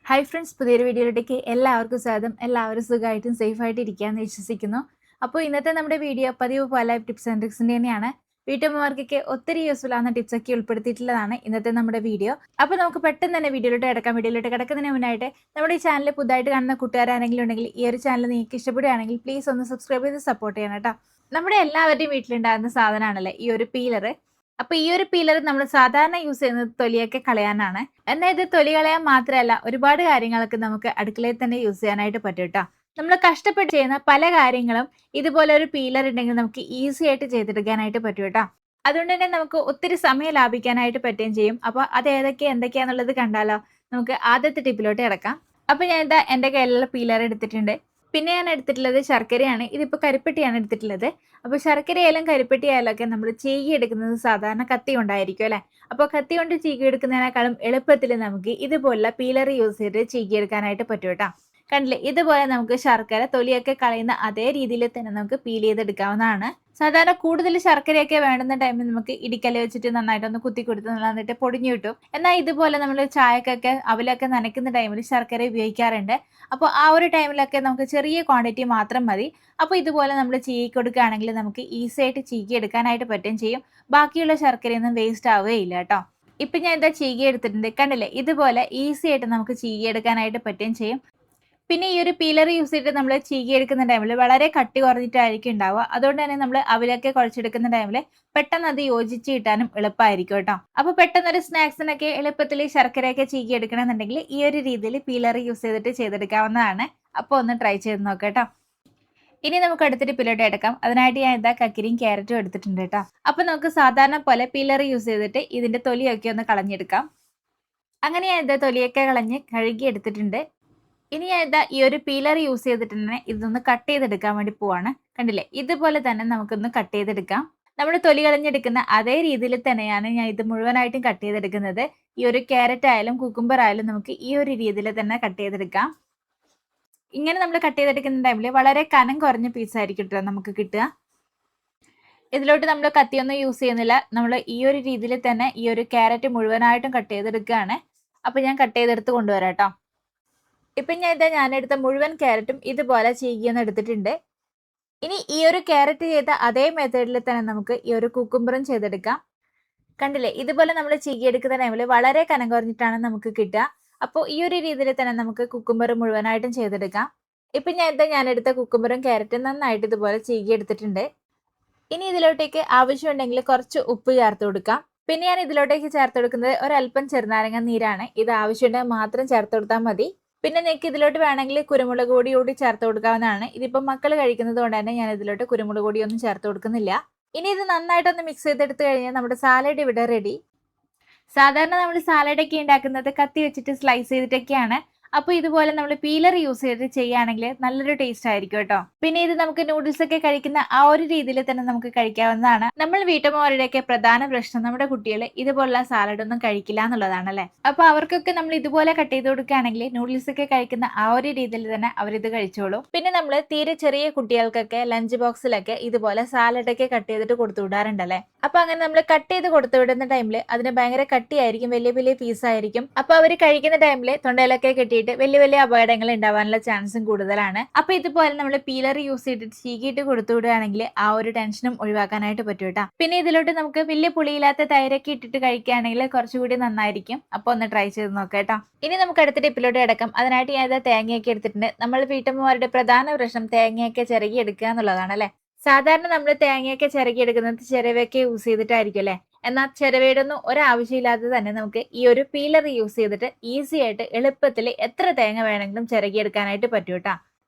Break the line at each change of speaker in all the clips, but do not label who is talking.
Hi friends, പുതിയൊരു വീഡിയോയിലേക്ക് എല്ലാവർക്കും സ്വാഗതം. എല്ലാവരും സുഖമായിട്ടും സേഫായിട്ട് ഇരിക്കാമെന്ന് വിശ്വസിക്കുന്നു. അപ്പോൾ ഇന്നത്തെ നമ്മുടെ വീഡിയോ പതിവ് പോലെ ടിപ്സ് ആൻഡ് ട്രിക്സിൻ്റെ തന്നെയാണ്. വീട്ടമ്മമാർക്കൊക്കെ ഒത്തിരി യൂസ്ഫുൾ ആവുന്ന ടിപ്സൊക്കെ ഉൾപ്പെടുത്തിയിട്ടുള്ളതാണ് ഇന്നത്തെ നമ്മുടെ വീഡിയോ. അപ്പോൾ നമുക്ക് പെട്ടെന്ന് തന്നെ വീഡിയോയിലോട്ട് കിടക്കുന്നതിന് മുന്നായിട്ട് നമ്മുടെ ഈ ചാനൽ പുതുതായിട്ട് കാണുന്ന കൂട്ടുകാരാരെങ്കിലും ഉണ്ടെങ്കിൽ ഈ ഒരു ചാനൽ നിങ്ങൾക്ക് ഇഷ്ടപ്പെടുകയാണെങ്കിൽ പ്ലീസ് ഒന്ന് സബ്സ്ക്രൈബ് ചെയ്ത് സപ്പോർട്ട് ചെയ്യണം കേട്ടോ. നമ്മുടെ എല്ലാവരുടെയും വീട്ടിലുണ്ടാകുന്ന സാധനമാണല്ലേ ഈ ഒരു പീലർ. അപ്പൊ ഈ ഒരു പീലർ നമ്മൾ സാധാരണ യൂസ് ചെയ്യുന്നത് തൊലിയൊക്കെ കളയാനാണ്. എന്നാൽ ഇത് തൊലി കളയാൻ മാത്രമല്ല, ഒരുപാട് കാര്യങ്ങളൊക്കെ നമുക്ക് അടുക്കളയിൽ തന്നെ യൂസ് ചെയ്യാനായിട്ട് പറ്റും കേട്ടോ. നമ്മൾ കഷ്ടപ്പെട്ട് ചെയ്യുന്ന പല കാര്യങ്ങളും ഇതുപോലെ ഒരു പീലർ ഉണ്ടെങ്കിൽ നമുക്ക് ഈസി ആയിട്ട് ചെയ്തെടുക്കാനായിട്ട് പറ്റും കേട്ടോ. അതുകൊണ്ട് തന്നെ നമുക്ക് ഒത്തിരി സമയം ലാഭിക്കാനായിട്ട് പറ്റുകയും ചെയ്യും. അപ്പൊ അത് എന്തൊക്കെയാന്നുള്ളത് കണ്ടാലോ. നമുക്ക് ആദ്യത്തെ ടിപ്പിലോട്ട് കിടക്കാം. അപ്പൊ ഞാൻ ഇതാ എന്റെ കയ്യിലുള്ള പീലർ എടുത്തിട്ടുണ്ട്. പിന്നെ ഞാൻ എടുത്തിട്ടുള്ളത് ശർക്കരയാണ്. ഇതിപ്പോൾ കരിപ്പെട്ടിയാണ് എടുത്തിട്ടുള്ളത്. അപ്പോൾ ശർക്കരയായാലും കരിപ്പെട്ടിയായാലും ഒക്കെ നമ്മൾ ചീകി എടുക്കുന്നത് സാധാരണ കത്തി കൊണ്ടായിരിക്കും അല്ലേ. അപ്പോൾ കത്തി കൊണ്ട് ചീകി എടുക്കുന്നതിനേക്കാളും എളുപ്പത്തിൽ നമുക്ക് ഇതുപോലുള്ള പീലർ യൂസ് ചെയ്ത് ചീകി എടുക്കാനായിട്ട് പറ്റും കേട്ടോ. കണ്ടില്ലേ, ഇതുപോലെ നമുക്ക് ശർക്കര തൊലിയൊക്കെ കളയുന്ന അതേ രീതിയിൽ തന്നെ നമുക്ക് പീൽ ചെയ്തെടുക്കാവുന്നതാണ്. സാധാരണ കൂടുതൽ ശർക്കരയൊക്കെ വേണ്ടുന്ന ടൈമിൽ നമുക്ക് ഇടിക്കല വെച്ചിട്ട് നന്നായിട്ടൊന്ന് കുത്തി കൊടുത്ത് നന്നായിട്ട് പൊടിഞ്ഞു കിട്ടും. എന്നാൽ ഇതുപോലെ നമ്മൾ ചായക്കൊക്കെ അവലൊക്കെ നനയ്ക്കുന്ന ടൈമിൽ ശർക്കര ഉപയോഗിക്കാറുണ്ട്. അപ്പോൾ ആ ഒരു ടൈമിലൊക്കെ നമുക്ക് ചെറിയ ക്വാണ്ടിറ്റി മാത്രം മതി. അപ്പോൾ ഇതുപോലെ നമ്മൾ ചീകി കൊടുക്കുകയാണെങ്കിൽ നമുക്ക് ഈസി ആയിട്ട് ചീകി എടുക്കാനായിട്ട് പറ്റുകയും ചെയ്യും. ബാക്കിയുള്ള ശർക്കരയൊന്നും വേസ്റ്റ് ആവുകയില്ല കേട്ടോ. ഇപ്പം ഞാൻ എന്താ ചീകി എടുത്തിട്ടുണ്ട്, കണ്ടില്ലേ, ഇതുപോലെ ഈസി ആയിട്ട് നമുക്ക് ചീകി എടുക്കാനായിട്ട് പറ്റുകയും ചെയ്യും. പിന്നെ ഈ ഒരു പീലർ യൂസ് ചെയ്തിട്ട് നമ്മൾ ചീകി എടുക്കുന്ന ടൈമിൽ വളരെ കട്ടി കുറഞ്ഞിട്ടായിരിക്കും ഉണ്ടാവുക. അതുകൊണ്ട് തന്നെ നമ്മൾ അവലൊക്കെ കുഴച്ചെടുക്കുന്ന ടൈമിൽ പെട്ടെന്ന് അത് യോജിച്ച് കിട്ടാനും എളുപ്പമായിരിക്കും കേട്ടോ. അപ്പൊ പെട്ടെന്നൊരു സ്നാക്സിനൊക്കെ എളുപ്പത്തിൽ ശർക്കരയൊക്കെ ചീകി എടുക്കണമെന്നുണ്ടെങ്കിൽ ഈ ഒരു രീതിയിൽ പീലർ യൂസ് ചെയ്തിട്ട് ചെയ്തെടുക്കാവുന്നതാണ്. അപ്പോൾ ഒന്ന് ട്രൈ ചെയ്ത് നോക്കാം കേട്ടോ. ഇനി നമുക്ക് അടുത്തൊരു പിലോട്ട് എടുക്കാം. അതിനായിട്ട് ഞാൻ ഇതാ കക്കിരിയും ക്യാരറ്റും എടുത്തിട്ടുണ്ട് കേട്ടോ. അപ്പൊ നമുക്ക് സാധാരണ പോലെ പീലർ യൂസ് ചെയ്തിട്ട് ഇതിന്റെ തൊലിയൊക്കെ ഒന്ന് കളഞ്ഞെടുക്കാം. അങ്ങനെ ഞാൻ ഇതാ തൊലിയൊക്കെ കളഞ്ഞ് കഴുകി എടുത്തിട്ടുണ്ട്. ഇനി ഞാൻ ഇതാ ഈ ഒരു പീലർ യൂസ് ചെയ്തിട്ട് തന്നെ ഇതൊന്ന് കട്ട് ചെയ്തെടുക്കാൻ വേണ്ടി പോവാണ്. കണ്ടില്ലേ, ഇതുപോലെ തന്നെ നമുക്കൊന്ന് കട്ട് ചെയ്തെടുക്കാം. നമ്മൾ തൊലി കളഞ്ഞെടുക്കുന്ന അതേ രീതിയിൽ തന്നെയാണ് ഞാൻ ഇത് മുഴുവനായിട്ടും കട്ട് ചെയ്തെടുക്കുന്നത്. ഈ ഒരു ക്യാരറ്റ് ആയാലും കുക്കുംബർ ആയാലും നമുക്ക് ഈ ഒരു രീതിയിൽ തന്നെ കട്ട് ചെയ്തെടുക്കാം. ഇങ്ങനെ നമ്മൾ കട്ട് ചെയ്തെടുക്കുന്ന ടൈമിൽ വളരെ കനം കുറഞ്ഞ പീസായിരിക്കും കേട്ടോ നമുക്ക് കിട്ടുക. ഇതിലോട്ട് നമ്മൾ കത്തിയൊന്നും യൂസ് ചെയ്യുന്നില്ല. നമ്മൾ ഈ ഒരു രീതിയിൽ തന്നെ ഈ ഒരു ക്യാരറ്റ് മുഴുവനായിട്ടും കട്ട് ചെയ്തെടുക്കുകയാണ്. അപ്പൊ ഞാൻ കട്ട് ചെയ്തെടുത്ത് കൊണ്ടുവരാം കേട്ടോ. ഇപ്പം ഞാനെടുത്ത മുഴുവൻ ക്യാരറ്റും ഇതുപോലെ ചീകിയൊന്ന് എടുത്തിട്ടുണ്ട്. ഇനി ഈ ഒരു ക്യാരറ്റ് ചെയ്ത അതേ മെത്തേഡിൽ തന്നെ നമുക്ക് ഈ ഒരു കുക്കുംബറും ചെയ്തെടുക്കാം. കണ്ടില്ലേ, ഇതുപോലെ നമ്മൾ ചീകിയെടുക്കുന്ന ടൈമിൽ വളരെ കനം കുറഞ്ഞിട്ടാണ് നമുക്ക് കിട്ടുക. അപ്പോൾ ഈ ഒരു രീതിയിൽ തന്നെ നമുക്ക് കുക്കുംബർ മുഴുവനായിട്ടും ചെയ്തെടുക്കാം. ഇപ്പം ഞാനെടുത്ത കുക്കുംബറും ക്യാരറ്റും നന്നായിട്ട് ഇതുപോലെ ചീകി എടുത്തിട്ടുണ്ട്. ഇനി ഇതിലോട്ടേക്ക് ആവശ്യമുണ്ടെങ്കിൽ കുറച്ച് ഉപ്പ് ചേർത്ത് കൊടുക്കാം. പിന്നെ ഞാൻ ഇതിലോട്ടേക്ക് ചേർത്ത് കൊടുക്കുന്നത് ഒരല്പം ചെറുനാരങ്ങ നീരാണ്. ഇത് ആവശ്യമുണ്ടെങ്കിൽ മാത്രം ചേർത്ത് കൊടുത്താൽ മതി. പിന്നെ നിങ്ങൾക്ക് ഇതിലോട്ട് വേണമെങ്കിൽ കുരുമുളക് പൊടി കൂടി ചേർത്ത് കൊടുക്കാവുന്നതാണ്. ഇതിപ്പോൾ മക്കൾ കഴിക്കുന്നത് കൊണ്ട് തന്നെ ഞാൻ ഇതിലോട്ട് കുരുമുളക് പൊടിയൊന്നും ചേർത്ത് കൊടുക്കുന്നില്ല. ഇനി ഇത് നന്നായിട്ടൊന്ന് മിക്സ് ചെയ്തെടുത്ത് കഴിഞ്ഞാൽ നമ്മുടെ സാലഡ് ഇവിടെ റെഡി. സാധാരണ നമ്മൾ സാലഡൊക്കെ ഉണ്ടാക്കുന്നത് കത്തി വെച്ചിട്ട് സ്ലൈസ് ചെയ്തിട്ടൊക്കെയാണ്. അപ്പോൾ ഇതുപോലെ നമ്മൾ പീലർ യൂസ് ചെയ്ത് ചെയ്യുകയാണെങ്കിൽ നല്ലൊരു ടേസ്റ്റ് ആയിരിക്കും കേട്ടോ. പിന്നെ ഇത് നമുക്ക് നൂഡിൽസ് ഒക്കെ കഴിക്കുന്ന ആ ഒരു രീതിയിൽ തന്നെ നമുക്ക് കഴിക്കാവുന്നതാണ്. നമ്മൾ വീട്ടമ്മമാരുടെയൊക്കെ പ്രധാന പ്രശ്നം നമ്മുടെ കുട്ടികൾ ഇതുപോലുള്ള സാലഡ് ഒന്നും കഴിക്കില്ല എന്നുള്ളതാണല്ലേ. അപ്പൊ അവർക്കൊക്കെ നമ്മൾ ഇതുപോലെ കട്ട് ചെയ്ത് കൊടുക്കുകയാണെങ്കിൽ നൂഡിൽസ് ഒക്കെ കഴിക്കുന്ന ആ ഒരു രീതിയിൽ തന്നെ അവരിത് കഴിച്ചോളും. പിന്നെ നമ്മൾ തീരെ ചെറിയ കുട്ടികൾക്കൊക്കെ ലഞ്ച് ബോക്സിലൊക്കെ ഇതുപോലെ സാലഡൊക്കെ കട്ട് ചെയ്തിട്ട് കൊടുത്തു വിടാറുണ്ടല്ലേ. അപ്പൊ അങ്ങനെ നമ്മൾ കട്ട് ചെയ്ത് കൊടുത്തു വിടുന്ന ടൈമിൽ അതിന് ഭയങ്കര കട്ടിയായിരിക്കും, വലിയ വലിയ പീസായിരിക്കും. അപ്പൊ അവർ കഴിക്കുന്ന ടൈമിൽ തൊണ്ടയിലൊക്കെ കെട്ടിയിട്ട് വലിയ വലിയ അപകടങ്ങൾ ഉണ്ടാവാനുള്ള ചാൻസും കൂടുതലാണ്. അപ്പൊ ഇതുപോലെ നമ്മൾ പീലർ യൂസ് ചെയ്തിട്ട് ചീകിയിട്ട് കൊടുത്തു വിടുകയാണെങ്കിൽ ആ ഒരു ടെൻഷനും ഒഴിവാക്കാനായിട്ട് പറ്റും കേട്ടോ. പിന്നെ ഇതിലോട്ട് നമുക്ക് വലിയ പുളിയില്ലാത്ത തൈരൊക്കെ ഇട്ടിട്ട് കഴിക്കുകയാണെങ്കിൽ കുറച്ചുകൂടി നന്നായിരിക്കും. അപ്പൊ ഒന്ന് ട്രൈ ചെയ്ത് നോക്കാം കേട്ടോ. ഇനി നമുക്ക് അടുത്ത ടിപ്പിലോട്ട് കിടക്കാം. അതിനായിട്ട് ഞാൻ തേങ്ങയൊക്കെ എടുത്തിട്ടുണ്ട്. നമ്മൾ വീട്ടമ്മമാരുടെ പ്രധാന പ്രശ്നം തേങ്ങയൊക്കെ ചിരകി എടുക്കുക എന്നുള്ളതാണ് അല്ലെ. സാധാരണ നമ്മൾ തേങ്ങയൊക്കെ ചിരകി എടുക്കുന്നത് ചിരവയൊക്കെ യൂസ് ചെയ്തിട്ടായിരിക്കും അല്ലെ. എന്നാൽ ചിരവയുടെ ഒന്നും ഒരാവശ്യമില്ലാതെ തന്നെ നമുക്ക് ഈ ഒരു പീലർ യൂസ് ചെയ്തിട്ട് ഈസി ആയിട്ട് എളുപ്പത്തിൽ എത്ര തേങ്ങ വേണമെങ്കിലും ചിരകിയെടുക്കാനായിട്ട് പറ്റും കേട്ടോ.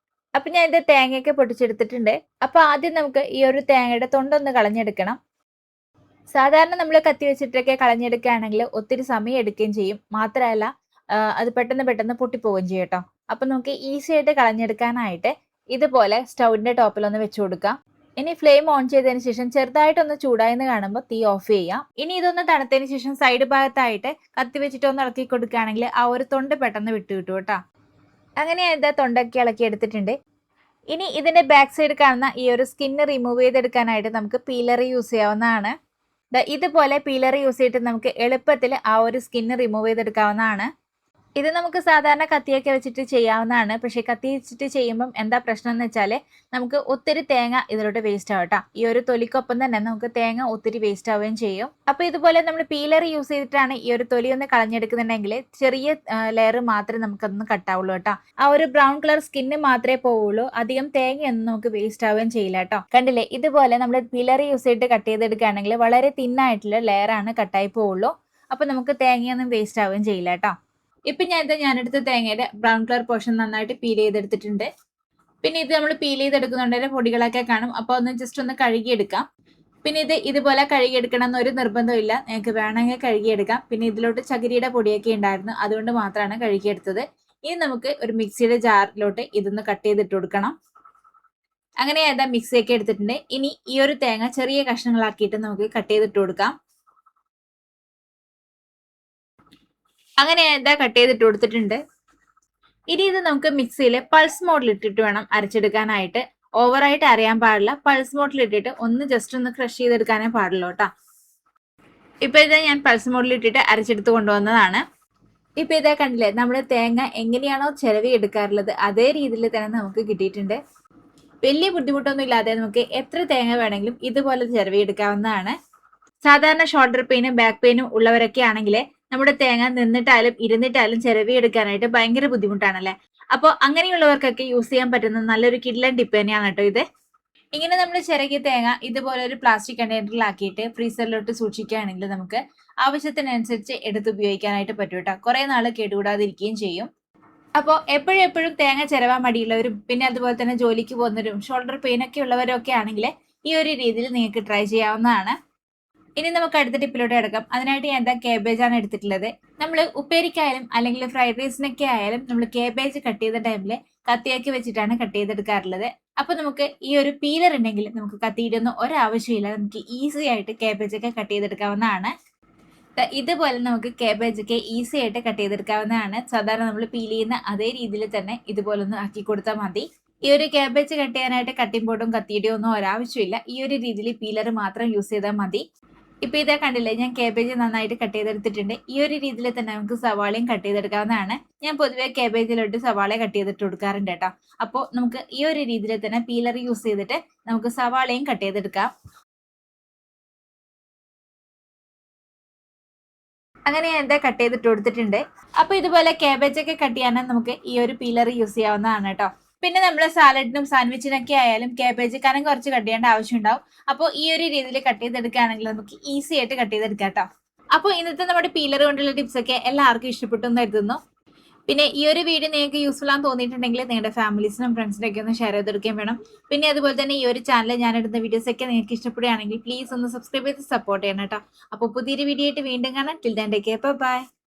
അപ്പൊ ഞാൻ ഇത് തേങ്ങയൊക്കെ പൊട്ടിച്ചെടുത്തിട്ടുണ്ട്. അപ്പൊ ആദ്യം നമുക്ക് ഈ ഒരു തേങ്ങയുടെ തൊണ്ടൊന്ന് കളഞ്ഞെടുക്കണം. സാധാരണ നമ്മൾ കത്തി വെച്ചിട്ടൊക്കെ കളഞ്ഞെടുക്കുകയാണെങ്കിൽ ഒത്തിരി സമയം എടുക്കുകയും ചെയ്യും. മാത്രമല്ല അത് പെട്ടെന്ന് പൊട്ടിപ്പോവുകയും ചെയ്യും കേട്ടോ. അപ്പൊ നമുക്ക് ഈസി ആയിട്ട് കളഞ്ഞെടുക്കാനായിട്ട് ഇതുപോലെ സ്റ്റൗവിന്റെ ടോപ്പിലൊന്ന് വെച്ചു കൊടുക്കാം. ഇനി ഫ്ലെയിം ഓൺ ചെയ്തതിന് ശേഷം ചെറുതായിട്ടൊന്ന് ചൂടായെന്ന് കാണുമ്പോൾ തീ ഓഫ് ചെയ്യാം. ഇനി ഇതൊന്ന് തണുത്തതിന് ശേഷം സൈഡ് ഭാഗത്തായിട്ട് കത്തി വെച്ചിട്ട് ഒന്ന് ഇളക്കി കൊടുക്കുകയാണെങ്കിൽ ആ ഒരു തൊണ്ട് പെട്ടെന്ന് വിട്ടു കിട്ടും കേട്ടോ. അങ്ങനെ ഇതാ തൊണ്ടൊക്കെ ഇളക്കി എടുത്തിട്ടുണ്ട്. ഇനി ഇതിന്റെ ബാക്ക് സൈഡ് കാണുന്ന ഈ ഒരു സ്കിന്ന് റിമൂവ് ചെയ്തെടുക്കാനായിട്ട് നമുക്ക് പീലർ യൂസ് ചെയ്യാവുന്നതാണ്. ഇതുപോലെ പീലർ യൂസ് ചെയ്തിട്ട് നമുക്ക് എളുപ്പത്തിൽ ആ ഒരു സ്കിന്ന് റിമൂവ് ചെയ്തെടുക്കാവുന്നതാണ്. ഇത് നമുക്ക് സാധാരണ കത്തിയൊക്കെ വെച്ചിട്ട് ചെയ്യാവുന്നതാണ്. പക്ഷേ കത്തി വെച്ചിട്ട് ചെയ്യുമ്പം എന്താ പ്രശ്നം എന്ന് വെച്ചാൽ നമുക്ക് ഒത്തിരി തേങ്ങ ഇതിലോട്ട് വേസ്റ്റ് ആവും ട്ടോ. ഈ ഒരു തൊലിക്കൊപ്പം തന്നെ നമുക്ക് തേങ്ങ ഒത്തിരി വേസ്റ്റ് ആവുകയും ചെയ്യും. അപ്പോൾ ഇതുപോലെ നമ്മൾ പീലർ യൂസ് ചെയ്തിട്ടാണ് ഈ ഒരു തൊലി ഒന്ന് കളഞ്ഞെടുക്കുന്നുണ്ടെങ്കിൽ ചെറിയ ലെയർ മാത്രമേ നമുക്കതൊന്ന് കട്ടാവുള്ളൂ കേട്ടോ. ആ ഒരു ബ്രൗൺ കളർ സ്കിന്ന് മാത്രമേ പോവുള്ളൂ. അധികം തേങ്ങയൊന്നും നമുക്ക് വേസ്റ്റ് ആവുകയും ചെയ്യില്ല കേട്ടോ. കണ്ടില്ലേ, ഇതുപോലെ നമ്മൾ പീലർ യൂസ് ചെയ്തിട്ട് കട്ട് ചെയ്തെടുക്കുകയാണെങ്കിൽ വളരെ തിന്നായിട്ടുള്ള ലെയർ ആണ് കട്ടായി പോവുള്ളൂ. അപ്പോൾ നമുക്ക് തേങ്ങയൊന്നും വേസ്റ്റ് ആവുകയും ചെയ്യില്ല കേട്ടോ. ഇപ്പൊ ഞാനെടുത്ത തേങ്ങയുടെ ബ്രൗൺ കളർ പോർഷൻ നന്നായിട്ട് പീൽ ചെയ്തെടുത്തിട്ടുണ്ട്. പിന്നെ ഇത് നമ്മൾ പീൽ ചെയ്തെടുക്കുന്നുണ്ടെങ്കിൽ പൊടികളൊക്കെ കാണും. അപ്പോൾ ഒന്ന് ജസ്റ്റ് ഒന്ന് കഴുകിയെടുക്കാം. പിന്നെ ഇത് ഇതുപോലെ കഴുകിയെടുക്കണം എന്നൊരു നിർബന്ധമില്ല, നിങ്ങൾക്ക് വേണമെങ്കിൽ കഴുകിയെടുക്കാം. പിന്നെ ഇതിലോട്ട് ചകിരിയുടെ പൊടിയൊക്കെ ഉണ്ടായിരുന്നു, അതുകൊണ്ട് മാത്രമാണ് കഴുകിയെടുത്തത്. ഇനി നമുക്ക് ഒരു മിക്സിയുടെ ജാറിലോട്ട് ഇതൊന്ന് കട്ട് ചെയ്തിട്ട് കൊടുക്കണം. അങ്ങനെ മിക്സിയൊക്കെ എടുത്തിട്ടുണ്ട്. ഇനി ഈ ഒരു തേങ്ങ ചെറിയ കഷ്ണങ്ങളാക്കിയിട്ട് നമുക്ക് കട്ട് ചെയ്തിട്ട് കൊടുക്കാം. അങ്ങനെ കട്ട് ചെയ്തിട്ട് കൊടുത്തിട്ടുണ്ട്. ഇനി ഇത് നമുക്ക് മിക്സിയിൽ പൾസ് മോഡിൽ ഇട്ടിട്ട് വേണം അരച്ചെടുക്കാനായിട്ട്. ഓവറായിട്ട് അറിയാൻ പാടില്ല. പൾസ് മോഡിൽ ഇട്ടിട്ട് ഒന്ന് ജസ്റ്റ് ഒന്ന് ക്രഷ് ചെയ്തെടുക്കാനേ പാടുള്ളൂ കേട്ടോ. ഇപ്പൊ ഞാൻ പൾസ് മോഡിൽ ഇട്ടിട്ട് അരച്ചെടുത്ത് കൊണ്ടുവന്നതാണ്. ഇപ്പൊ കണ്ടില്ലേ, നമ്മുടെ തേങ്ങ എങ്ങനെയാണോ ചിരവി എടുക്കാറുള്ളത് അതേ രീതിയിൽ തന്നെ നമുക്ക് കിട്ടിയിട്ടുണ്ട്. വലിയ ബുദ്ധിമുട്ടൊന്നും ഇല്ലാതെ നമുക്ക് എത്ര തേങ്ങ വേണമെങ്കിലും ഇതുപോലെ ചിരവി എടുക്കാവുന്നതാണ്. സാധാരണ ഷോൾഡർ പെയിനും ബാക്ക് പെയിനും ഉള്ളവരൊക്കെ ആണെങ്കിൽ നമ്മുടെ തേങ്ങ നിന്നിട്ടാലും ഇരുന്നിട്ടാലും ചിരവി എടുക്കാനായിട്ട് ഭയങ്കര ബുദ്ധിമുട്ടാണല്ലേ. അപ്പോൾ അങ്ങനെയുള്ളവർക്കൊക്കെ യൂസ് ചെയ്യാൻ പറ്റുന്ന നല്ലൊരു കിഡ്ലൻ ടിപ്പ് തന്നെയാണ് കേട്ടോ ഇത്. ഇങ്ങനെ നമ്മൾ ചിരകിയ തേങ്ങ ഇതുപോലെ ഒരു പ്ലാസ്റ്റിക് കണ്ടെയ്നറിലാക്കിയിട്ട് ഫ്രീസറിലോട്ട് സൂക്ഷിക്കുകയാണെങ്കിൽ നമുക്ക് ആവശ്യത്തിനനുസരിച്ച് എടുത്ത് ഉപയോഗിക്കാനായിട്ട് പറ്റും കേട്ടോ. കുറെ നാൾ കേടുകൂടാതിരിക്കുകയും ചെയ്യും. അപ്പോൾ എപ്പോഴും തേങ്ങ ചിരവാൻ മടിയുള്ളവരും പിന്നെ അതുപോലെ തന്നെ ജോലിക്ക് പോകുന്നവരും ഷോൾഡർ പെയിൻ ഒക്കെ ഉള്ളവരൊക്കെ ആണെങ്കിൽ ഈ ഒരു രീതിയിൽ നിങ്ങൾക്ക് ട്രൈ ചെയ്യാവുന്നതാണ്. ഇനി നമുക്ക് അടുത്ത ടിപ്പിലോട്ട് കിടക്കാം. അതിനായിട്ട് ഞാൻ കേബേജ് ആണ് എടുത്തിട്ടുള്ളത്. നമ്മൾ ഉപ്പേരിക്കായാലും അല്ലെങ്കിൽ ഫ്രൈഡ് റൈസിനൊക്കെ ആയാലും നമ്മൾ കേബേജ് കട്ട് ചെയ്ത ടൈമിൽ കത്തിയാക്കി വെച്ചിട്ടാണ് കട്ട് ചെയ്തെടുക്കാറുള്ളത്. അപ്പൊ നമുക്ക് ഈ ഒരു പീലർ ഉണ്ടെങ്കിൽ നമുക്ക് കത്തിയിടൊന്നും ഒരാവശ്യമില്ല, നമുക്ക് ഈസി ആയിട്ട് കേബേജ് ഒക്കെ കട്ട് ചെയ്തെടുക്കാവുന്നതാണ്. ഇതുപോലെ നമുക്ക് കേബേജ് ഒക്കെ ഈസി ആയിട്ട് കട്ട് ചെയ്തെടുക്കാവുന്നതാണ്. സാധാരണ നമ്മൾ പീൽ ചെയ്യുന്ന അതേ രീതിയിൽ തന്നെ ഇതുപോലെ ഒന്ന് ആക്കി കൊടുത്താൽ മതി. ഈ ഒരു കേബേജ് കട്ട് ചെയ്യാനായിട്ട് കട്ടിംഗ് ബോർഡും കത്തിയുടെയോ ഒന്നും ഒരാവശ്യമില്ല. ഈ ഒരു രീതിയിൽ പീലർ മാത്രം യൂസ് ചെയ്താൽ മതി. ഇപ്പൊ കണ്ടില്ലേ, ഞാൻ കേബേജ് നന്നായിട്ട് കട്ട് ചെയ്തെടുത്തിട്ടുണ്ട്. ഈ ഒരു രീതിയിൽ തന്നെ നമുക്ക് സവാളയും കട്ട് ചെയ്തെടുക്കാവുന്നതാണ്. ഞാൻ പൊതുവെ കേബേജിലോട്ട് സവാള കട്ട് ചെയ്തിട്ട് കൊടുക്കാറുണ്ട് കേട്ടോ. അപ്പോൾ നമുക്ക് ഈ ഒരു രീതിയിൽ തന്നെ പീലർ യൂസ് ചെയ്തിട്ട് നമുക്ക് സവാളയും കട്ട് ചെയ്തെടുക്കാം. അങ്ങനെ ഞാൻ കട്ട് ചെയ്തിട്ട് കൊടുത്തിട്ടുണ്ട്. അപ്പൊ ഇതുപോലെ കേബേജ് ഒക്കെ കട്ട് ചെയ്യാൻ നമുക്ക് ഈ ഒരു പീലർ യൂസ് ചെയ്യാവുന്നതാണ് കേട്ടോ. പിന്നെ നമ്മൾ സാലഡിനും സാൻഡ്വിച്ചിനൊക്കെ ആയാലും കേബേജ് കനം കുറച്ച് കട്ട് ചെയ്യേണ്ട ആവശ്യം ഉണ്ടാവും. അപ്പോൾ ഈ ഒരു രീതിയിൽ കട്ട് ചെയ്തെടുക്കുകയാണെങ്കിൽ നമുക്ക് ഈസി ആയിട്ട് കട്ട് ചെയ്തെടുക്കാം കേട്ടോ. അപ്പോൾ ഇന്നത്തെ നമ്മുടെ പീലർ കൊണ്ടുള്ള ടിപ്സ് ഒക്കെ എല്ലാവർക്കും ഇഷ്ടപ്പെട്ടു എന്ന് കരുതുന്നു. പിന്നെ ഈ ഒരു വീഡിയോ നിങ്ങൾക്ക് യൂസ്ഫുൾ ആണെന്ന് തോന്നിയിട്ടുണ്ടെങ്കിൽ നിങ്ങളുടെ ഫാമിലീസിനും ഫ്രണ്ട്സിനൊക്കെ ഒന്ന് ഷെയർ ചെയ്തെടുക്കുകയും വേണം. പിന്നെ അതുപോലെ തന്നെ ഈ ഒരു ചാനൽ ഞാൻ ഇടുന്ന വീഡിയോസ് ഒക്കെ നിങ്ങൾക്ക് ഇഷ്ടപ്പെടുകയാണെങ്കിൽ പ്ലീസ് ഒന്ന് സബ്സ്ക്രൈബ് ചെയ്ത് സപ്പോർട്ട് ചെയ്യണം കേട്ടോ. അപ്പോൾ പുതിയൊരു വീഡിയോ ആയിട്ട് വീണ്ടും കാണാം. Till then take care, by.